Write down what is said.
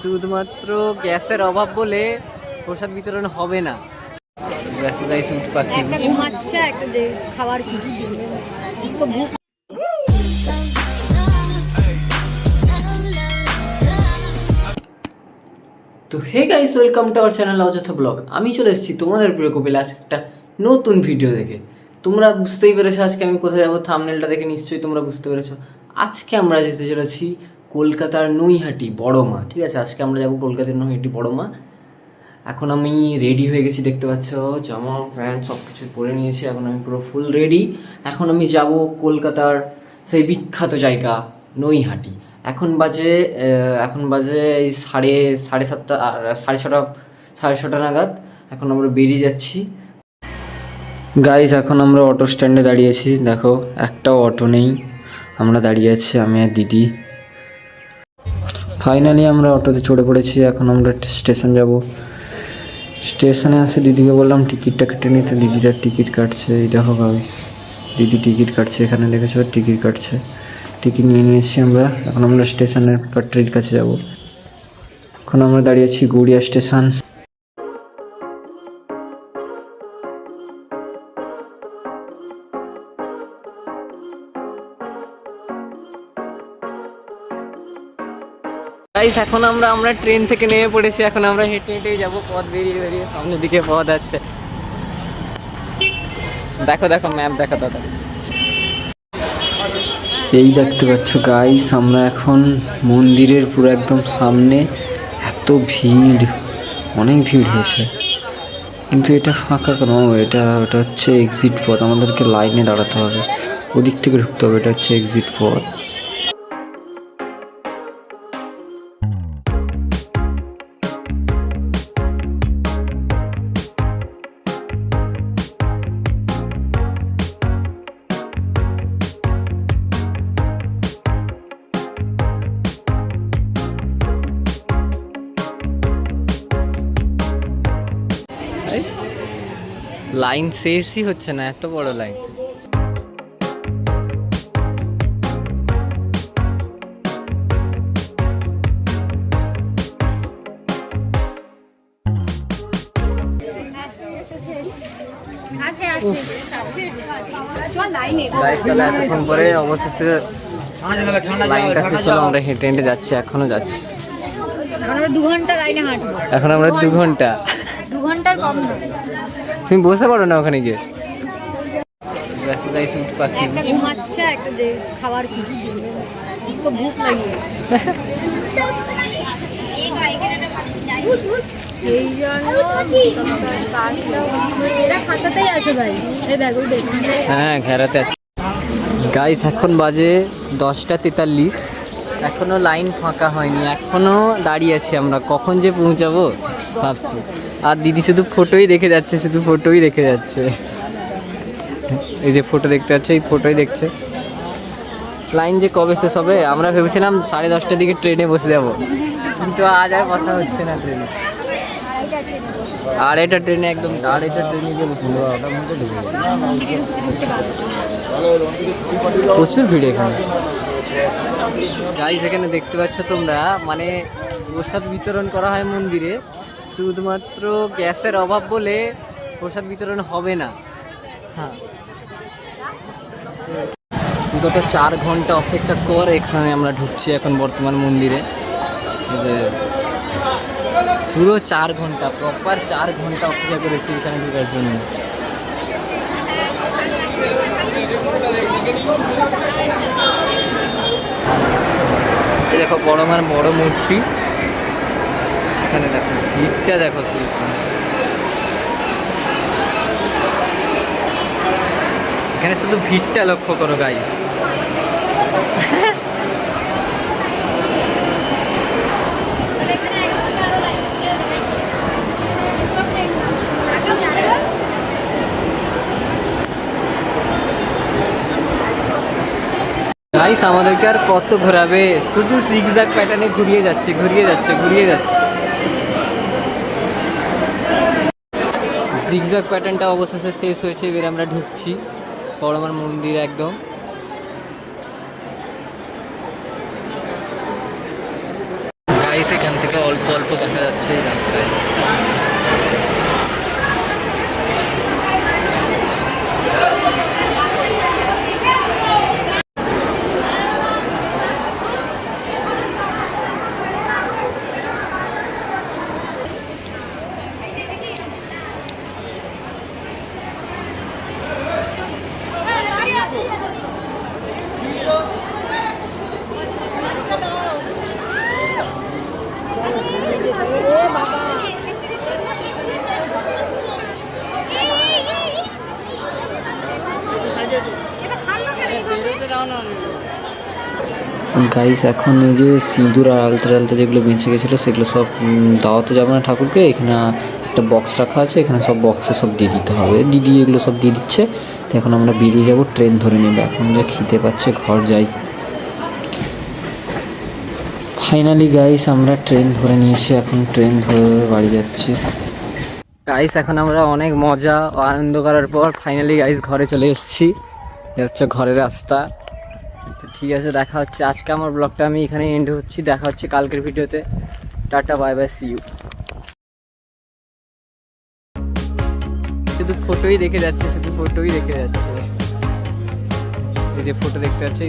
শুধুমাত্র গ্যাসের অভাব বলে প্রসাদ বিতরণ হবে না। একটা ঘুমাচ্ছে, একটা খাবার খুঁজছে। তো hey guys, welcome to our channel অযথা ব্লগ। আমি চলে এসেছি তোমাদের প্রিয় কপিল আজকে একটা নতুন ভিডিও দেখে। তোমরা বুঝতেই পেরেছো আজকে আমি কোথায় যাবো, থাম্বনেলটা দেখে নিশ্চয়ই তোমরা বুঝতে পেরেছো। আজকে আমরা যেতে চলেছি কলকাতার নৈহাটি বড় মা। ঠিক আছে, আজকে আমরা যাবো কলকাতার নৈহাটি বড় মা। এখন আমি রেডি হয়ে গেছি, দেখতে পাচ্ছ, জামা প্যান্ট সব কিছু পরে নিয়েছি। এখন আমি পুরো ফুল রেডি। এখন আমি যাব কলকাতার সেই বিখ্যাত জায়গা নৈহাটি। এখন বাজে এই সাড়ে সাতটা, সাড়ে ছটা নাগাদ এখন আমরা বেরিয়ে যাচ্ছি। গাইস, এখন আমরা অটো স্ট্যান্ডে দাঁড়িয়েছি। দেখো, একটাও অটো নেই, আমরা দাঁড়িয়ে আছি আমি আর দিদি। ফাইনালি আমরা অটোতে চড়ে পড়েছি। এখন আমরা স্টেশন যাব। স্টেশনে আসে দিদিকে বললাম টিকিটটা কেটে নিতে। দিদি তার টিকিট কাটছে। এই দেখো গাইস, দিদি টিকিট কাটছে, এখানে দেখেছো টিকিট কাটছে। টিকিট নিয়ে নিয়েছি আমরা। এখন আমরা স্টেশনের পাট্রির কাছে যাব। এখন আমরা দাঁড়িয়েছি গড়িয়া স্টেশন। গাইস, এখন আমরা ট্রেন থেকে নেমে পড়েছি। এখন আমরা হেঁটে হেঁটেই যাবো, পথ বেরিয়ে সামনের দিকে পথ আছে। দেখো দেখো ম্যাপ দেখো দাদা। এই দেখতে পাচ্ছ গাইস, আমরা এখন মন্দিরের পুরো একদম সামনে। এত ভিড়, অনেক ভিড় হয়েছে, কিন্তু এটা ফাঁকা কেন? ওটা হচ্ছে এক্সিট পথ, আমাদেরকে লাইনে দাঁড়াতে হবে, ওদিক থেকে ঢুকতে হবে। এটা হচ্ছে এক্সিট পথ। লাইন শেষই হচ্ছে না, এত বড় লাইন। এতক্ষণ পরে অবশেষে লাইনটা শেষ হলো। আমরা হেঁটে হেঁটে যাচ্ছি, এখনো যাচ্ছি। আমরা 2 ঘন্টা লাইনে হাঁটবো। এখন আমরা 2 ঘন্টা, 2 ঘন্টার কম না। তুমি বসে পড়ো না ওখানে গিয়ে। একটা ঘুমাচ্ছে, একটা খাবার খুঁজছে। इसको भूख लगी है। এই জন্য এরা খাতাতেই আছে ভাই। এই দেখো দেখো, হ্যাঁ ঘেরাতে আছে। গাইস, এখন বাজে 10:43। এখনো লাইন ফাঁকা হয়নি, এখনো দাঁড়িয়ে আছি আমরা। কখন যে পৌঁছাবো ভাবছি। আর দিদি শুধু ফটোই দেখে যাচ্ছে, শুধু ফটোই দেখে যাচ্ছে। এই যে ফটো দেখতে পাচ্ছে, এই ফটোই দেখছে। লাইন যে কবে শেষ হবে? আমরা ভেবেছিলাম 10:30টার দিকে ট্রেনে বসে যাব, কিন্তু আজ আর বসা হচ্ছে না ট্রেনে। আর এটা ট্রেনে একদম আড়াইটা ট্রেনে গিয়ে বসে প্রচুর ভিড় এখানে। গাইস, এখানে দেখতে পাচ্ছ তোমরা, মানে প্রসাদ বিতরণ করা হয় মন্দিরে। শুধুমাত্র গ্যাসের অভাব বলে প্রসাদ বিতরণ হবে না। হ্যাঁ, বিগত 4 ঘন্টা অপেক্ষা করে এখানে আমরা ঢুকছি এখন বর্তমান মন্দিরে। যে পুরো 4 ঘন্টা, প্রপার 4 ঘন্টা অপেক্ষা করেছি এখানে ঢোকার জন্য। দেখো বড় মার বড় মূর্তি, এখানে দেখো ভিড়টা দেখো। এখানে শুধু ভিড়টা লক্ষ্য করো গাইস। গাইস, আমাদেরকে আর কত ঘোরাবে? শুধু জিগজ্যাগ প্যাটার্নে ঘুরিয়ে যাচ্ছে। জিগজ্যাগ প্যাটার্নটা অবশেষে শেষ হয়েছে। এবার আমরা ঢুকছি বড়মার মন্দির একদম। গাইস এখান থেকে অল্প অল্প দেখা যাচ্ছে এই রাস্তায়। গাইস এখন এই যে সিঁদুর আর আলতা টালতা যেগুলো বেঁচে গেছিলো সেগুলো সব দাওয়াতে যাবে না ঠাকুরকে, এখানে একটা বক্স রাখা আছে, এখানে সব বক্সে সব দিয়ে দিতে হবে। দিদি এগুলো সব দিয়ে দিচ্ছে। তো এখন আমরা বেরিয়ে যাব, ট্রেন ধরে নেবে। এখন যা খিদে পাচ্ছে, ঘর যাই। ফাইনালি গাইস আমরা ট্রেন ধরে নিয়েছি, এখন ট্রেন ধরে ধরে বাড়ি যাচ্ছি। গাইস এখন আমরা অনেক মজা ও আনন্দ করার পর ফাইনালি গাইস ঘরে চলে এসেছি। এ হচ্ছে ঘরের রাস্তা। তো ঠিক আছে, দেখা হচ্ছে। আজকে আমার ব্লগটা আমি এখানে এন্ড হচ্ছি। দেখা হচ্ছে কালকের ভিডিওতে। Tata, bye bye, see you. শুধু ফটোই দেখে যাচ্ছে, শুধু ফটোই দেখে যাচ্ছে। এই যে ফটো দেখতে পাচ্ছি।